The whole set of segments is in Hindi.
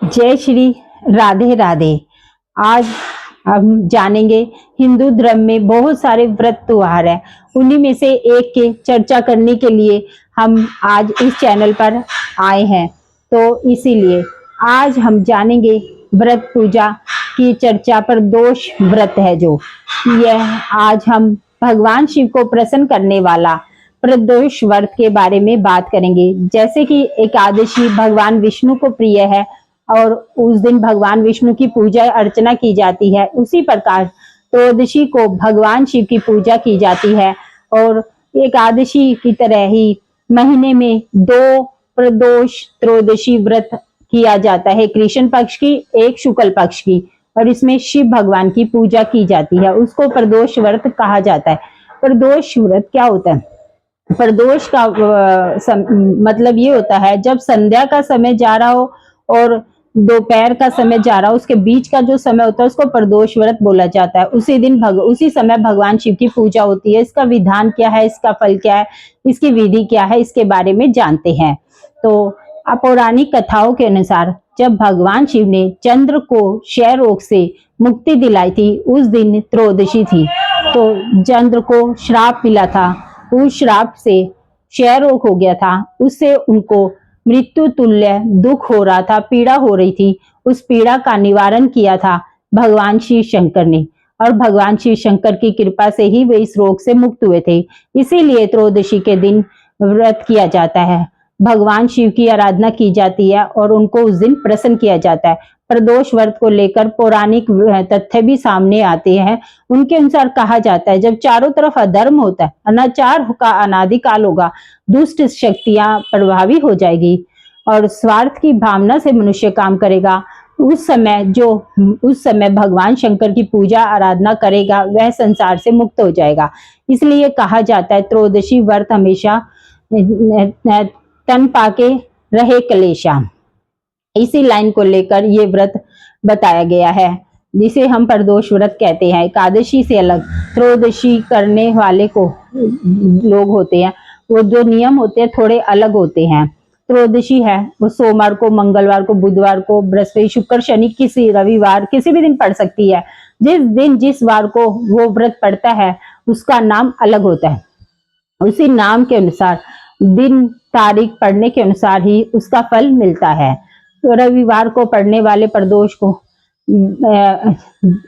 जय श्री राधे राधे। आज हम जानेंगे हिंदू धर्म में बहुत सारे व्रत त्योहार है, उन्हीं में से एक के चर्चा करने के लिए हम आज इस चैनल पर आए हैं। तो इसीलिए आज हम जानेंगे व्रत पूजा की चर्चा। प्रदोष व्रत है जो यह आज हम भगवान शिव को प्रसन्न करने वाला प्रदोष व्रत के बारे में बात करेंगे। जैसे कि एकादशी भगवान विष्णु को प्रिय है और उस दिन भगवान विष्णु की पूजा अर्चना की जाती है, उसी प्रकार त्रयोदशी को भगवान शिव की पूजा की जाती है। और एकादशी की तरह ही महीने में दो प्रदोष त्रयोदशी व्रत किया जाता है, कृष्ण पक्ष की एक शुक्ल पक्ष की, और इसमें शिव भगवान की पूजा की जाती है, उसको प्रदोष व्रत कहा जाता है। प्रदोष व्रत क्या होता है? प्रदोष का मतलब ये होता है जब संध्या का समय जा रहा हो और दोपहर का समय जा रहा हो, उसके बीच का जो समय होता है उसको प्रदोष व्रत बोला जाता है। उसी दिन उसी समय भगवान शिव की पूजा होती है। इसका विधान क्या है, इसका फल क्या है, इसकी विधि क्या है, इसके बारे में जानते हैं। तो पौराणिक कथाओं के अनुसार जब भगवान शिव ने चंद्र को क्षय रोग से मुक्ति दिलाई थी, उस दिन त्रयोदशी थी। तो चंद्र को श्राप मिला था, उस श्राप से क्षय रोग हो गया था, उससे उनको मृत्यु तुल्य दुख हो रहा था, पीड़ा हो रही थी। उस पीड़ा का निवारण किया था भगवान शिव शंकर ने, और भगवान शिव शंकर की कृपा से ही वे इस रोग से मुक्त हुए थे। इसीलिए त्रयोदशी के दिन व्रत किया जाता है, भगवान शिव की आराधना की जाती है और उनको उस दिन प्रसन्न किया जाता है। प्रदोष व्रत को लेकर पौराणिक तथ्य भी सामने आते हैं। उनके अनुसार कहा जाता है जब चारों तरफ अधर्म होता है, अनाचार का अनादिकाल होगा, दुष्ट शक्तियां प्रभावी हो जाएगी और स्वार्थ की भावना से मनुष्य काम करेगा, उस समय भगवान शंकर की पूजा आराधना करेगा, वह संसार से मुक्त हो जाएगा। इसलिए कहा जाता है त्रयोदशी व्रत हमेशा तन पाके रहे कलेशा। इसी लाइन को लेकर ये व्रत बताया गया है, जिसे हम प्रदोष व्रत कहते हैं। एकादशी से अलग त्रयोदशी करने वाले को लोग होते हैं, वो जो नियम होते हैं थोड़े अलग होते हैं। त्रयोदशी है वो सोमवार को, मंगलवार को, बुधवार को, बृहस्पति, शुक्र, शनि, किसी रविवार, किसी भी दिन पड़ सकती है। जिस दिन जिस वार को वो व्रत पड़ता है उसका नाम अलग होता है। उसी नाम के अनुसार दिन तारीख पढ़ने के अनुसार ही उसका फल मिलता है। तो रविवार को पढ़ने वाले प्रदोष को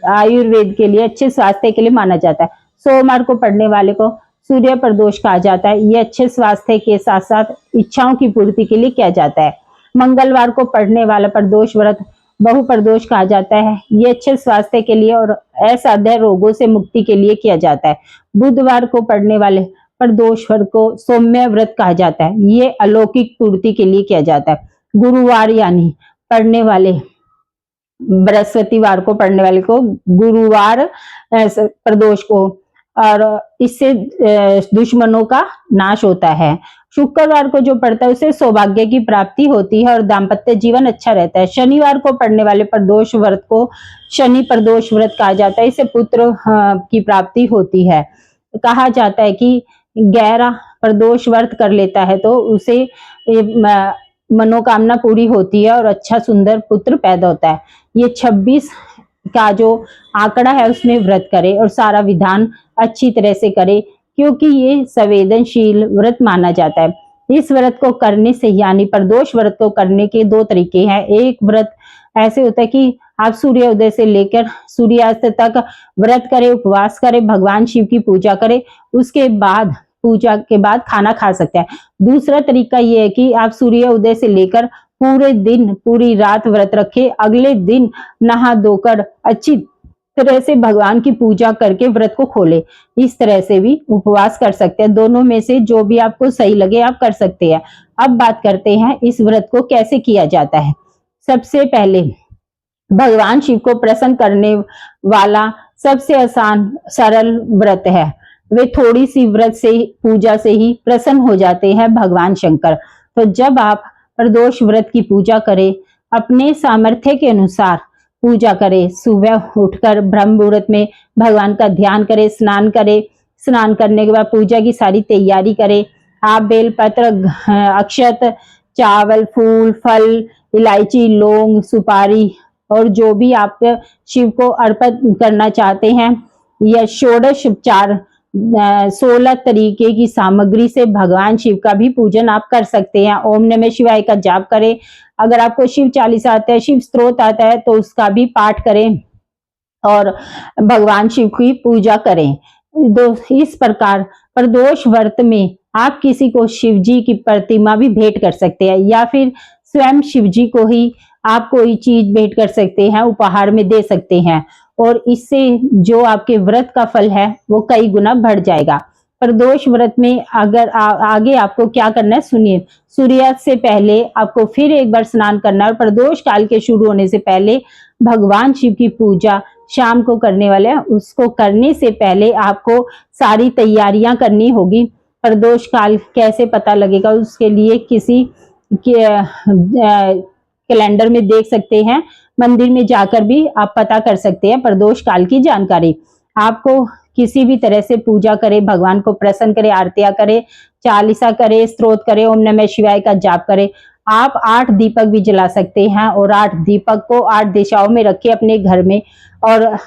आयुर्वेद के लिए अच्छे स्वास्थ्य के लिए माना जाता है। सोमवार को पढ़ने वाले को सूर्य प्रदोष कहा जाता है, ये अच्छे स्वास्थ्य के साथ साथ इच्छाओं की पूर्ति के लिए किया जाता है। मंगलवार को पढ़ने वाला प्रदोष व्रत बहु प्रदोष कहा जाता है, ये अच्छे स्वास्थ्य के लिए और असाध्य रोगों से मुक्ति के लिए किया जाता है। बुधवार को पढ़ने वाले प्रदोष व्रत को सौम्य व्रत कहा जाता है, ये अलौकिक पूर्ति के लिए किया जाता है। गुरुवार यानी पढ़ने वाले, बृहस्पतिवार को पढ़ने वाले को गुरुवार प्रदोष को, और इससे दुश्मनों का नाश होता है। शुक्रवार को जो पढ़ता है उसे सौभाग्य की प्राप्ति होती है और दाम्पत्य जीवन अच्छा रहता है। शनिवार को पढ़ने वाले प्रदोष व्रत को शनि प्रदोष व्रत कहा जाता है, इससे पुत्र की प्राप्ति होती है। कहा जाता है कि 11 प्रदोष व्रत कर लेता है तो उसे मनोकामना पूरी होती है और अच्छा सुंदर पुत्र पैदा होता है। ये 26 का जो आंकड़ा है उसमें व्रत करे और सारा विधान अच्छी तरह से करे, क्योंकि ये संवेदनशील व्रत माना जाता है। इस व्रत को करने से यानी प्रदोष व्रत को करने के 2 तरीके हैं। एक व्रत ऐसे होता है कि आप सूर्योदय से लेकर सूर्यास्त तक व्रत करें, उपवास करें, भगवान शिव की पूजा करें, उसके बाद पूजा के बाद खाना खा सकते हैं। दूसरा तरीका ये है कि आप सूर्य उदय से लेकर पूरे दिन पूरी रात व्रत रखें, अगले दिन नहा धोकर अच्छी तरह से भगवान की पूजा करके व्रत को खोले। इस तरह से भी उपवास कर सकते हैं। दोनों में से जो भी आपको सही लगे आप कर सकते हैं। अब बात करते हैं इस व्रत को कैसे किया जाता है। सबसे पहले भगवान शिव को प्रसन्न करने वाला सबसे आसान सरल व्रत है। वे थोड़ी सी व्रत से पूजा से ही प्रसन्न हो जाते हैं भगवान शंकर। तो जब आप प्रदोष व्रत की पूजा करें, अपने सामर्थ्य के अनुसार पूजा करें। सुबह उठकर ब्रह्म मुहूर्त में भगवान का ध्यान करें, स्नान करें, स्नान करने के बाद पूजा की सारी तैयारी करें। आप बेलपत्र, अक्षत, चावल, फूल, फल, इलायची, लौंग, सुपारी और जो भी आप शिव को अर्पित करना चाहते हैं, यह षोडश उपचार 16 तरीके की सामग्री से भगवान शिव का भी पूजन आप कर सकते हैं। ओम नमः शिवाय का जाप करें। अगर आपको शिव चालीसा आता है, शिव स्तोत्र आता है, तो उसका भी पाठ करें और भगवान शिव की पूजा करें। इस प्रकार प्रदोष व्रत में आप किसी को शिव जी की प्रतिमा भी भेंट कर सकते हैं, या फिर स्वयं शिव जी को ही आप कोई चीज भेंट कर सकते हैं, उपहार में दे सकते हैं, और इससे जो आपके व्रत का फल है वो कई गुना बढ़ जाएगा। प्रदोष व्रत में अगर आगे आपको क्या करना है सुनिए। सूर्यास्त से पहले आपको फिर एक बार स्नान करना है, और प्रदोष काल के शुरू होने से पहले भगवान शिव की पूजा शाम को करने वाले हैं। उसको करने से पहले आपको सारी तैयारियां करनी होगी। प्रदोष काल कैसे पता लगेगा, उसके लिए किसी कैलेंडर में देख सकते हैं, मंदिर में जाकर भी आप पता कर सकते हैं प्रदोष काल की जानकारी। आपको किसी भी तरह से पूजा करे, भगवान को प्रसन्न करे, आरतियां करे, चालीसा करे, स्तोत्र करे, ओम नमः शिवाय का जाप करे। आप 8 दीपक भी जला सकते हैं, और 8 दीपक को 8 दिशाओं में रखे अपने घर में, और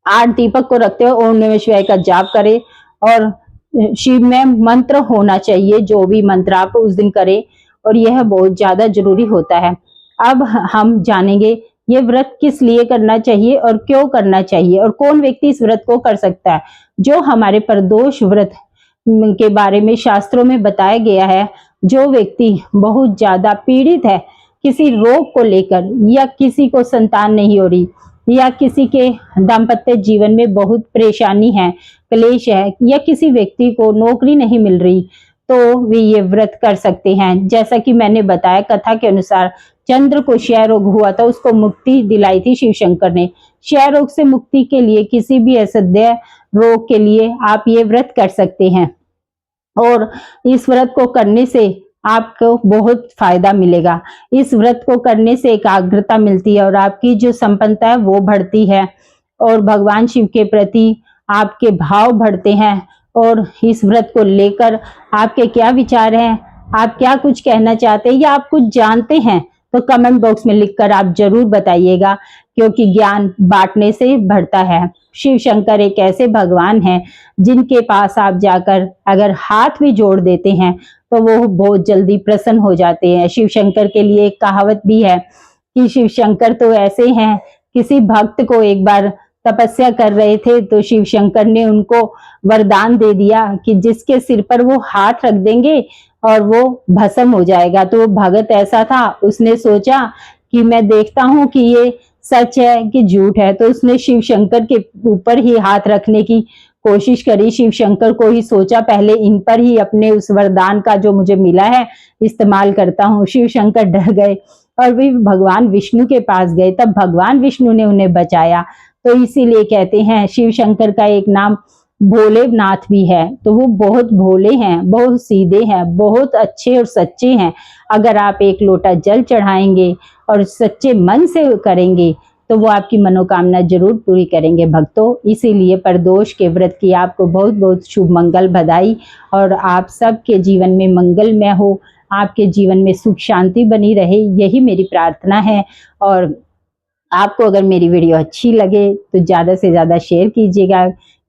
8 दीपक को रखते हुए ओम नमः शिवाय का जाप करें। और शिव में मंत्र होना चाहिए, जो भी मंत्र आप उस दिन करें, और यह बहुत ज्यादा जरूरी होता है। अब हम जानेंगे ये व्रत किस लिए करना चाहिए और क्यों करना चाहिए, और कौन व्यक्ति इस व्रत को कर सकता है। जो हमारे प्रदोष व्रत के बारे में शास्त्रों में बताया गया है, जो व्यक्ति बहुत ज्यादा पीड़ित है किसी रोग को लेकर, या किसी को संतान नहीं हो रही, या किसी के दाम्पत्य जीवन में बहुत परेशानी है, क्लेश है, या किसी व्यक्ति को नौकरी नहीं मिल रही, तो वे ये व्रत कर सकते हैं। जैसा कि मैंने बताया, कथा के अनुसार चंद्र को क्षय रोग हुआ था, उसको मुक्ति दिलाई थी शिव शंकर ने। क्षय रोग से मुक्ति के लिए, किसी भी असह्य रोग के लिए आप ये व्रत कर सकते हैं, और इस व्रत को करने से आपको बहुत फायदा मिलेगा। इस व्रत को करने से एकाग्रता मिलती है, और आपकी जो संपन्नता है वो बढ़ती है, और भगवान शिव के प्रति आपके भाव बढ़ते हैं। और इस व्रत को लेकर आपके क्या विचार हैं, आप क्या कुछ कहना चाहते हैं, या आप कुछ जानते हैं, तो कमेंट बॉक्स में लिखकर आप जरूर बताइएगा, क्योंकि ज्ञान बांटने से बढ़ता है। शिव शंकर एक ऐसे भगवान हैं जिनके पास आप जाकर अगर हाथ भी जोड़ देते हैं तो वो बहुत जल्दी प्रसन्न हो जाते हैं। शिव शंकर के लिए एक कहावत भी है कि शिव शंकर तो ऐसे हैं, किसी भक्त को एक बार तपस्या कर रहे थे तो शिव शंकर ने उनको वरदान दे दिया कि जिसके सिर पर वो हाथ रख देंगे और वो भस्म हो जाएगा। तो वो भगत ऐसा था, उसने सोचा कि मैं देखता हूं कि ये सच है कि झूठ है, तो उसने शिव शंकर के ऊपर ही हाथ रखने की कोशिश करी। शिव शंकर को ही सोचा पहले इन पर ही अपने उस वरदान का जो मुझे मिला है इस्तेमाल करता हूँ। शिव शंकर डर गए और वे भगवान विष्णु के पास गए, तब भगवान विष्णु ने उन्हें बचाया। तो इसीलिए कहते हैं शिव शंकर का एक नाम भोलेनाथ भी है। तो वो बहुत भोले हैं, बहुत सीधे हैं, बहुत अच्छे और सच्चे हैं। अगर आप एक लोटा जल चढ़ाएंगे और सच्चे मन से करेंगे तो वो आपकी मनोकामना जरूर पूरी करेंगे भक्तों। इसीलिए प्रदोष के व्रत की आपको बहुत बहुत शुभ मंगल बधाई, और आप सबके जीवन में मंगलमय हो, आपके जीवन में सुख शांति बनी रहे, यही मेरी प्रार्थना है। और आपको अगर मेरी वीडियो अच्छी लगे तो ज़्यादा से ज़्यादा शेयर कीजिएगा,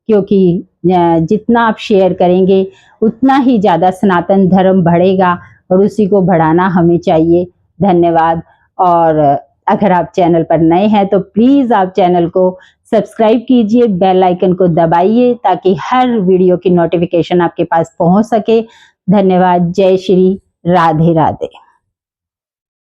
क्योंकि जितना आप शेयर करेंगे उतना ही ज़्यादा सनातन धर्म बढ़ेगा, और उसी को बढ़ाना हमें चाहिए। धन्यवाद। और अगर आप चैनल पर नए हैं तो प्लीज़ आप चैनल को सब्सक्राइब कीजिए, बेल आइकन को दबाइए, ताकि हर वीडियो की नोटिफिकेशन आपके पास पहुंच सके। धन्यवाद। जय श्री राधे राधे।